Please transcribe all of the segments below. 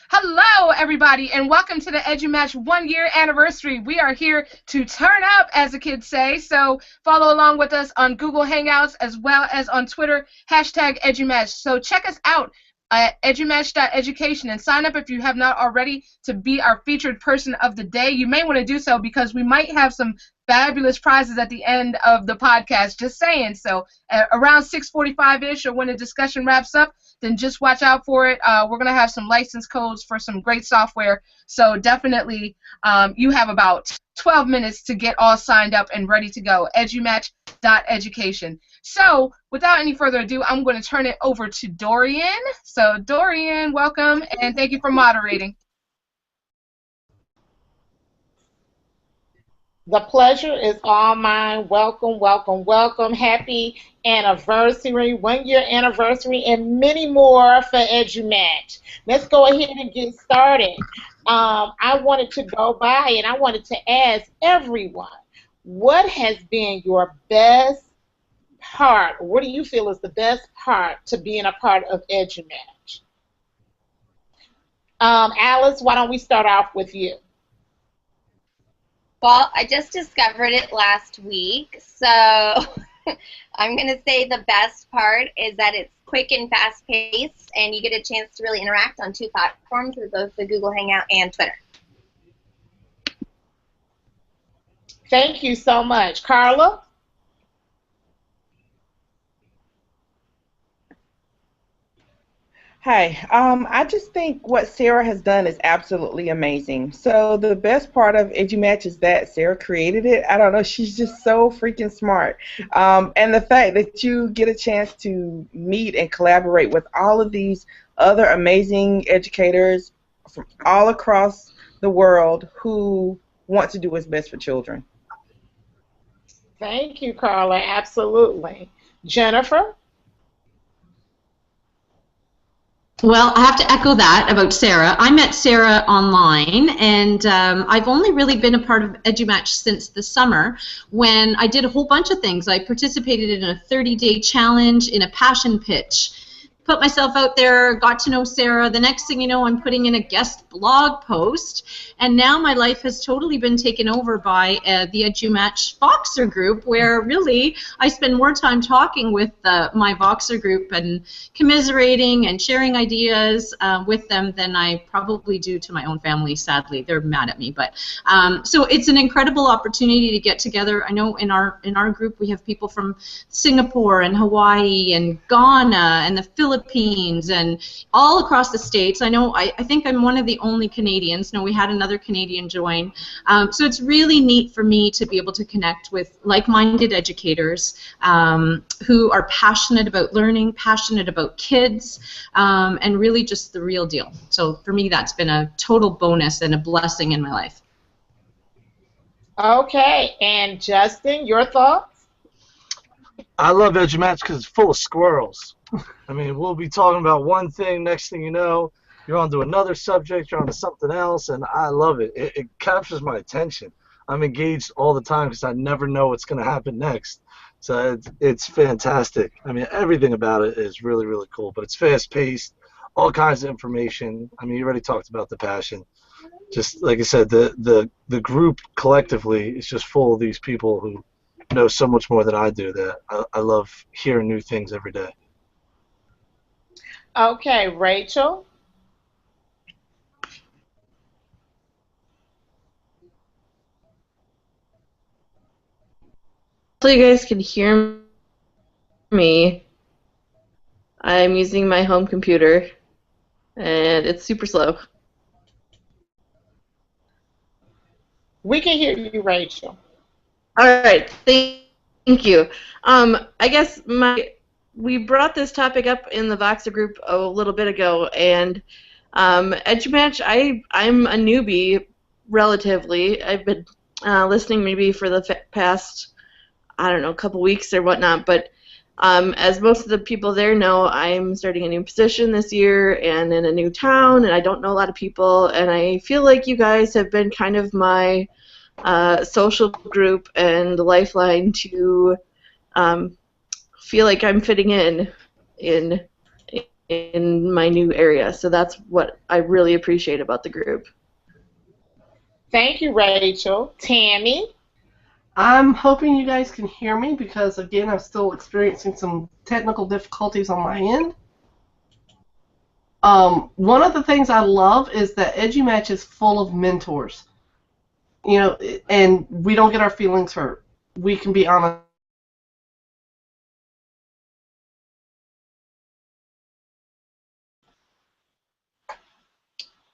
Hello, everybody, and welcome to the EduMatch 1 year anniversary. We are here to turn up, as the kids say, so follow along with us on Google Hangouts as well as on Twitter, #EduMatch. So check us out at edumatch.education and sign up if you have not already to be our featured person of the day. You may want to do so because we might have some fabulous prizes at the end of the podcast, just saying. So around 6:45-ish or when the discussion wraps up, then just watch out for it. We're going to have some license codes for some great software, so definitely you have about 12 minutes to get all signed up and ready to go. Edumatch.education. So without any further ado, I'm going to turn it over to Dorian. So Dorian, welcome, and thank you for moderating. The pleasure is all mine. Welcome, welcome, welcome. Happy anniversary, 1 year anniversary, and many more for EduMatch. Let's go ahead and get started. I wanted to go by and I wanted to ask everyone, what has been your best part? What do you feel is the best part to being a part of EduMatch? Alice, why don't we start off with you? Well, I just discovered it last week, so I'm going to say the best part is that it's quick and fast-paced, and you get a chance to really interact on 2 platforms with both the Google Hangout and Twitter. Thank you so much. Carla? Hi. I just think what Sarah has done is absolutely amazing. So the best part of EduMatch is that Sarah created it. I don't know, she's just so freaking smart. And the fact that you get a chance to meet and collaborate with all of these other amazing educators from all across the world who want to do what's best for children. Thank you, Carla. Absolutely. Jennifer? Well, I have to echo that about Sarah. I met Sarah online, and I've only really been a part of EduMatch since the summer when I did a whole bunch of things. I participated in a 30-day challenge, in a passion pitch, put myself out there, got to know Sarah. The next thing you know, I'm putting in a guest blog post, and now my life has totally been taken over by the EduMatch Voxer group, where really I spend more time talking with my Voxer group and commiserating and sharing ideas with them than I probably do to my own family, sadly. They're mad at me, but so it's an incredible opportunity to get together. I know in our group we have people from Singapore and Hawaii and Ghana and the Philippines and all across the States. I know I think I'm one of the only Canadians. No, we had another Canadian join. So it's really neat for me to be able to connect with like-minded educators who are passionate about learning, passionate about kids, and really just the real deal. So for me, that's been a total bonus and a blessing in my life. Okay, and Justin, your thoughts? I love EduMatch because it's full of squirrels. I mean, we'll be talking about one thing, next thing you know, you're on to another subject, you're on to something else, and I love it. It captures my attention. I'm engaged all the time because I never know what's going to happen next. So it's fantastic. I mean, everything about it is really, really cool, but it's fast-paced, all kinds of information. I mean, you already talked about the passion. Just like I said, the group collectively is just full of these people who know so much more than I do. That I love hearing new things every day. Okay, Rachel? So you guys can hear me. I'm using my home computer, and it's super slow. We can hear you, Rachel. All right, thank you. I guess we brought this topic up in the Voxer group a little bit ago, and EduMatch, I'm a newbie, relatively. I've been listening maybe for the past, I don't know, couple weeks or whatnot, but as most of the people there know, I'm starting a new position this year and in a new town, and I don't know a lot of people, and I feel like you guys have been kind of my social group and lifeline to feel like I'm fitting in in my new area. So that's what I really appreciate about the group. Thank you, Rachel. Tammy? I'm hoping you guys can hear me because, again, I'm still experiencing some technical difficulties on my end. One of the things I love is that EduMatch is full of mentors. You know, and we don't get our feelings hurt. We can be honest.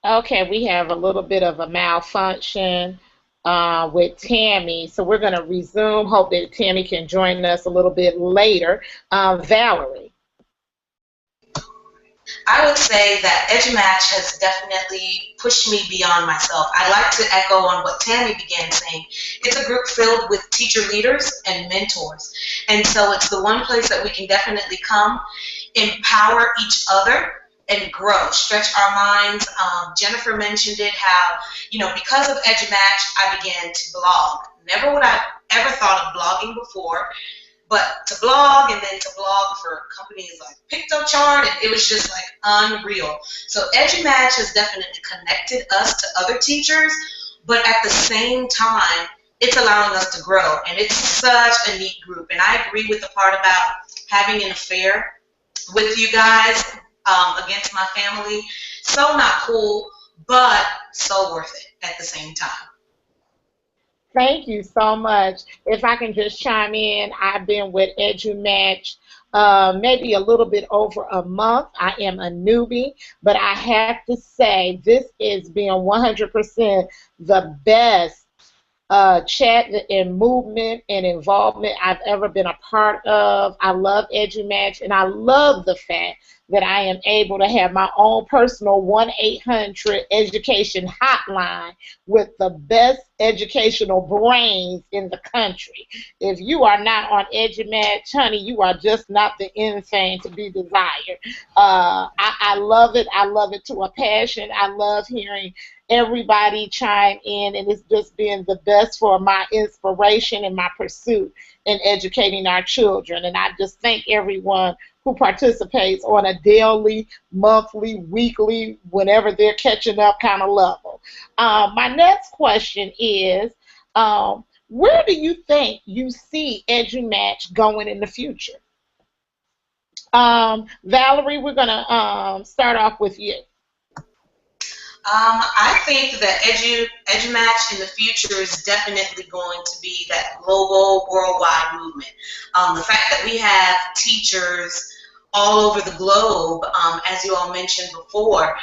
Okay, we have a little bit of a malfunction with Tammy, so we're going to resume. Hope that Tammy can join us a little bit later. Valerie. I would say that EduMatch has definitely pushed me beyond myself. I'd like to echo on what Tammy began saying. It's a group filled with teacher leaders and mentors. And so it's the one place that we can definitely come, empower each other, and grow, stretch our minds. Jennifer mentioned it, how, because of EduMatch, I began to blog. Never would I ever thought of blogging before. But to blog and then to blog for companies like PictoChart, and it was just like unreal. So EduMatch has definitely connected us to other teachers, but at the same time, it's allowing us to grow. And it's such a neat group. And I agree with the part about having an affair with you guys against my family. So not cool, but so worth it at the same time. Thank you so much. If I can just chime in, I've been with EduMatch maybe a little bit over a month. I am a newbie, but I have to say this is being 100% the best chat and movement and involvement I've ever been a part of. I love EduMatch, and I love the fact that I am able to have my own personal 1-800 education hotline with the best educational brains in the country. If you are not on EduMatch, honey, you are just not the insane to be desired. I love it. I love it to a passion. I love hearing everybody chime in, and it's just been the best for my inspiration and my pursuit in educating our children. And I just thank everyone who participates on a daily, monthly, weekly, whenever they're catching up kind of level. My next question is, where do you think you see EduMatch going in the future? Valerie, we're going to start off with you. I think that EduMatch in the future is definitely going to be that global, worldwide movement. The fact that we have teachers all over the globe, as you all mentioned before,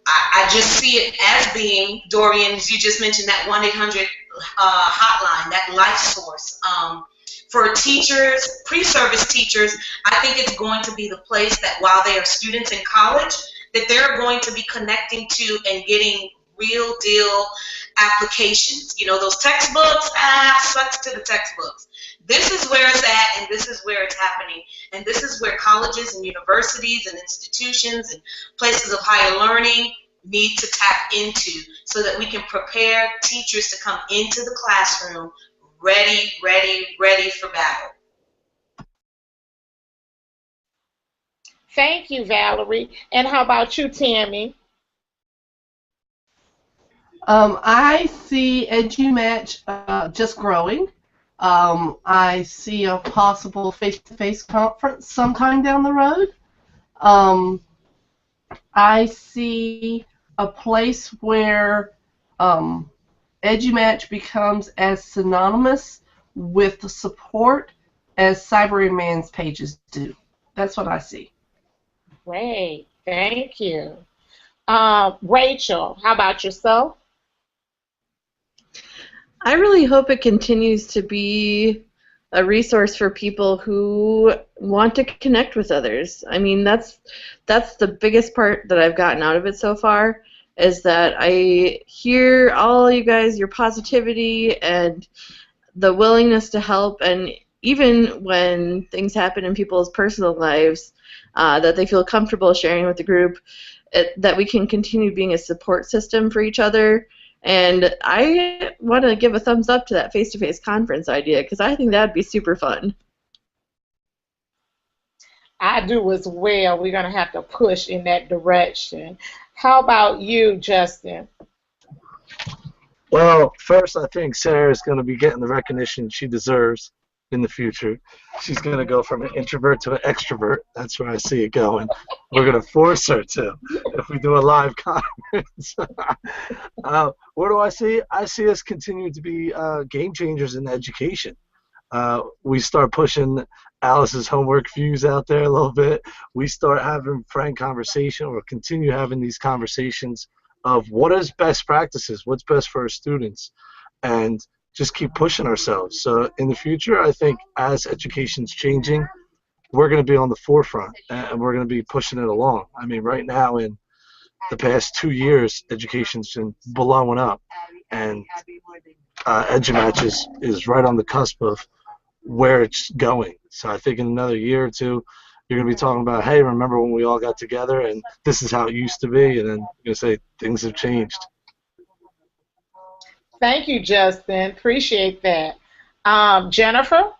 I just see it as being, Dorian, as you just mentioned, that 1-800 hotline, that life source. For teachers, pre-service teachers, I think it's going to be the place that while they are students in college, that they're going to be connecting to and getting real deal applications. Those textbooks, sucks to the textbooks. This is where it's at, and this is where it's happening. And this is where colleges and universities and institutions and places of higher learning need to tap into so that we can prepare teachers to come into the classroom ready for battle. Thank you, Valerie. And how about you, Tammy? I see EduMatch just growing. I see a possible face-to-face conference sometime down the road. I see a place where EduMatch becomes as synonymous with the support as Cyberman's pages do. That's what I see. Great. Thank you. Rachel, how about yourself? I really hope it continues to be a resource for people who want to connect with others. I mean, that's the biggest part that I've gotten out of it so far, is that I hear all you guys, your positivity and the willingness to help, and even when things happen in people's personal lives, that they feel comfortable sharing with the group, that we can continue being a support system for each other. And I want to give a thumbs up to that face-to-face conference idea, because I think that would be super fun. I do as well. We're going to have to push in that direction. How about you, Justin? Well, first, I think Sarah is going to be getting the recognition she deserves in the future. She's going to go from an introvert to an extrovert. That's where I see it going. We're going to force her to if we do a live conference. Where do I see it? I see us continue to be game changers in education. We start pushing Alice's homework views out there a little bit. We start having frank conversation or continue having these conversations of what is best practices, what's best for our students, and just keep pushing ourselves. So in the future, I think as education's changing, we're going to be on the forefront and we're going to be pushing it along. I mean, right now in the past 2 years, education's been blowing up, and EduMatch is right on the cusp of where it's going. So I think in another year or two, you're going to be talking about, hey, remember when we all got together and this is how it used to be, and then you're going to say things have changed. Thank you, Justin. Appreciate that. Jennifer?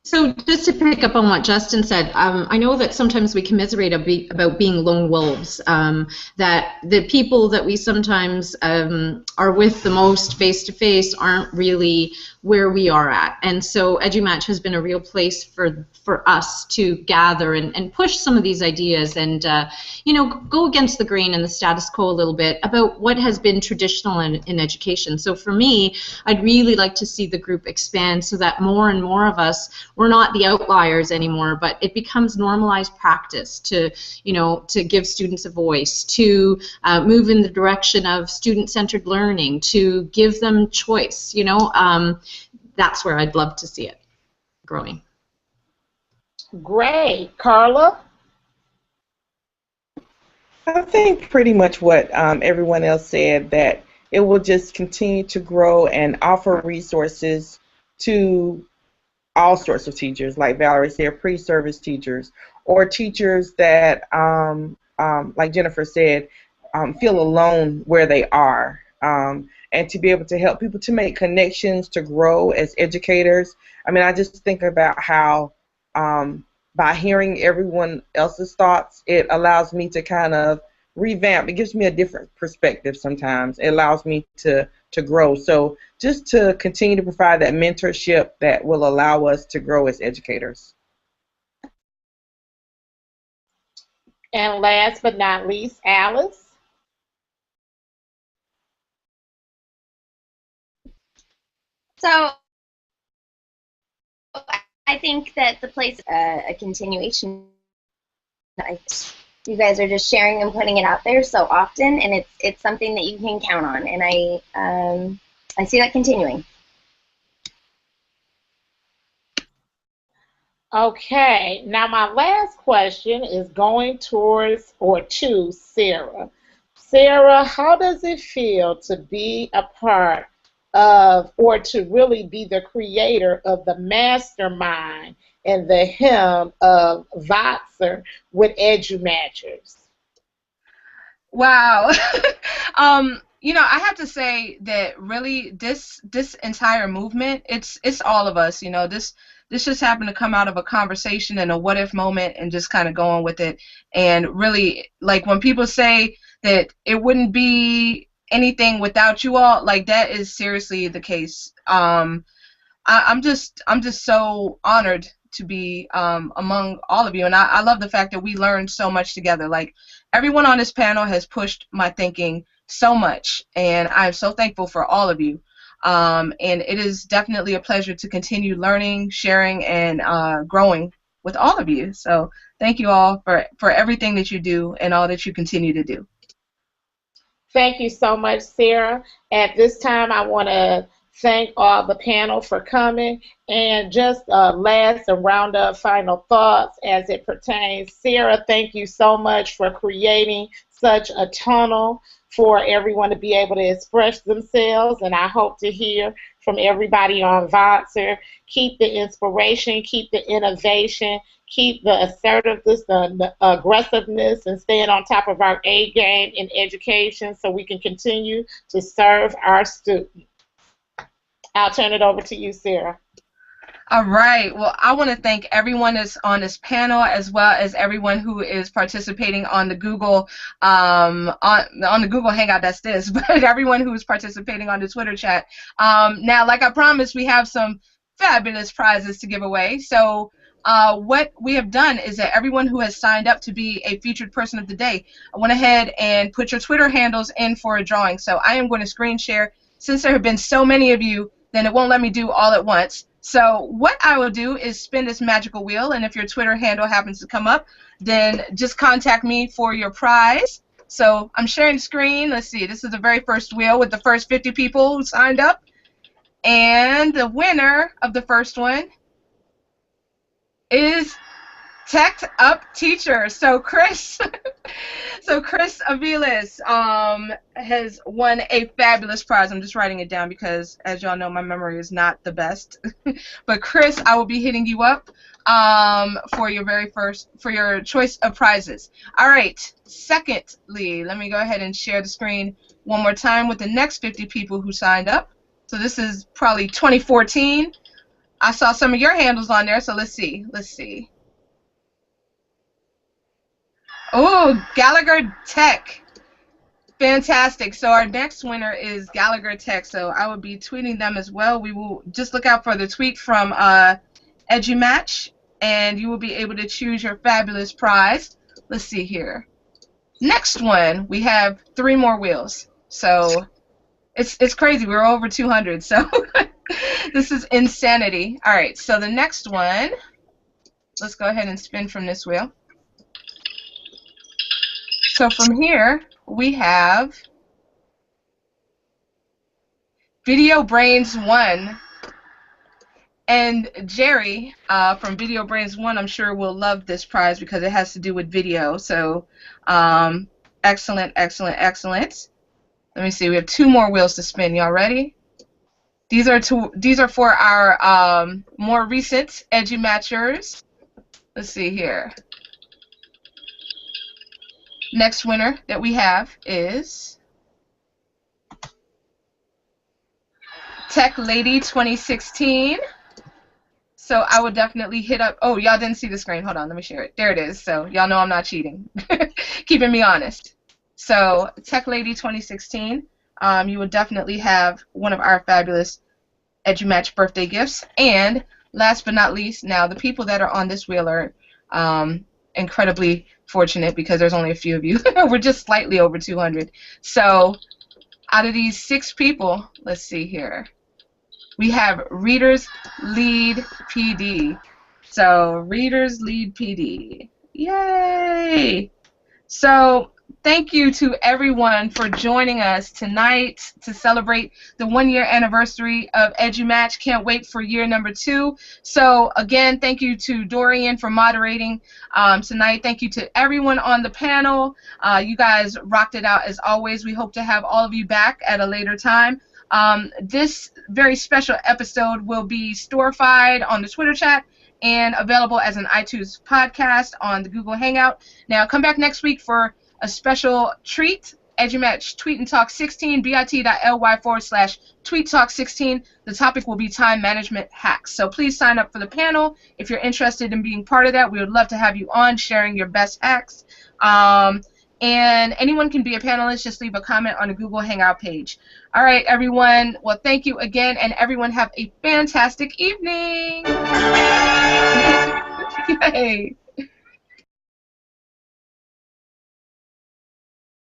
So just to pick up on what Justin said, I know that sometimes we commiserate about being lone wolves, that the people that we sometimes are with the most face-to-face aren't really where we are at. And so EduMatch has been a real place for us to gather and push some of these ideas and, go against the grain and the status quo a little bit about what has been traditional in education. So for me, I'd really like to see the group expand so that more and more of us, we're not the outliers anymore, but it becomes normalized practice to give students a voice, to move in the direction of student-centered learning, to give them choice. That's where I'd love to see it growing. Great. Carla? I think pretty much what everyone else said, that it will just continue to grow and offer resources to all sorts of teachers, like Valerie said, pre-service teachers, or teachers that, like Jennifer said, feel alone where they are, and to be able to help people to make connections, to grow as educators. I mean, I just think about how by hearing everyone else's thoughts, it allows me to kind of revamp. It gives me a different perspective sometimes. It allows me to grow. So just to continue to provide that mentorship that will allow us to grow as educators. And last but not least, Alice? So I think that the place a continuation. You guys are just sharing and putting it out there so often, and it's something that you can count on, and I see that continuing. Okay, now my last question is going towards or to Sarah. Sarah, how does it feel to be a part of, or to really be the creator of the mastermind and the helm of VOXer with EduMatchers? Wow. I have to say that really this entire movement, it's all of us. This just happened to come out of a conversation and a what if moment and just kind of going with it. And really, like when people say that it wouldn't be anything without you all, like that is seriously the case. I'm just so honored to be among all of you, and I love the fact that we learned so much together. Like everyone on this panel has pushed my thinking so much, and I'm so thankful for all of you. And it is definitely a pleasure to continue learning, sharing, and growing with all of you. So thank you all for everything that you do and all that you continue to do. Thank you so much, Sarah. At this time, I want to thank all the panel for coming. And just last and round up final thoughts as it pertains. Sarah, thank you so much for creating such a tunnel for everyone to be able to express themselves. And I hope to hear from everybody on VOXer. Keep the inspiration, keep the innovation, keep the assertiveness, the aggressiveness, and staying on top of our A game in education so we can continue to serve our students. I'll turn it over to you, Sarah. All right. Well, I want to thank everyone that's on this panel, as well as everyone who is participating on the Google on the Google Hangout. That's this, but everyone who is participating on the Twitter chat. Now, like I promised, we have some fabulous prizes to give away. So, what we have done is that everyone who has signed up to be a featured person of the day, I went ahead and put your Twitter handles in for a drawing. So, I am going to screen share. Since there have been so many of you, then it won't let me do all at once. So what I will do is spin this magical wheel, and if your Twitter handle happens to come up, then just contact me for your prize. So I'm sharing the screen. Let's see. This is the very first wheel with the first 50 people who signed up. And the winner of the first one is Teched Up Teacher. So Chris Aviles has won a fabulous prize. I'm just writing it down because, as y'all know, my memory is not the best. But Chris, I will be hitting you up for your choice of prizes. All right. Secondly, let me go ahead and share the screen one more time with the next 50 people who signed up. So this is probably 2014. I saw some of your handles on there, so let's see. Oh, Gallagher Tech. Fantastic. So our next winner is Gallagher Tech. So I will be tweeting them as well. We will just look out for the tweet from EduMatch, and you will be able to choose your fabulous prize. Let's see here. Next one, we have 3 more wheels. So it's crazy. We're over 200. So this is insanity. All right. So the next one, let's go ahead and spin from this wheel. So from here, we have Video Brains 1. And Jerry from Video Brains 1, I'm sure will love this prize because it has to do with video. So excellent. Let me see. We have 2 more wheels to spin. Y'all ready? These are for our more recent EduMatchers. Let's see here. Next winner that we have is Tech Lady 2016. So I would definitely hit up. Oh, y'all didn't see the screen. Hold on, let me share it. There it is. So y'all know I'm not cheating. Keeping me honest. So Tech Lady 2016, you will definitely have one of our fabulous EduMatch birthday gifts. And last but not least, now the people that are on this wheel are incredibly fortunate because there's only a few of you. We're just slightly over 200. So out of these 6 people, let's see here. We have Readers Lead PD. So Readers Lead PD. Yay! So thank you to everyone for joining us tonight to celebrate the 1-year anniversary of EduMatch. Can't wait for year number 2. So again, thank you to Dorian for moderating tonight. Thank you to everyone on the panel. You guys rocked it out as always. We hope to have all of you back at a later time. This very special episode will be storified on the Twitter chat and available as an iTunes podcast on the Google Hangout. Now come back next week for a special treat, EduMatch Tweet and Talk 16, bit.ly/tweettalk16. The topic will be time management hacks. So please sign up for the panel if you're interested in being part of that. We would love to have you on sharing your best hacks. And anyone can be a panelist. Just leave a comment on the Google Hangout page. All right, everyone. Well, thank you again, and everyone have a fantastic evening. Yay.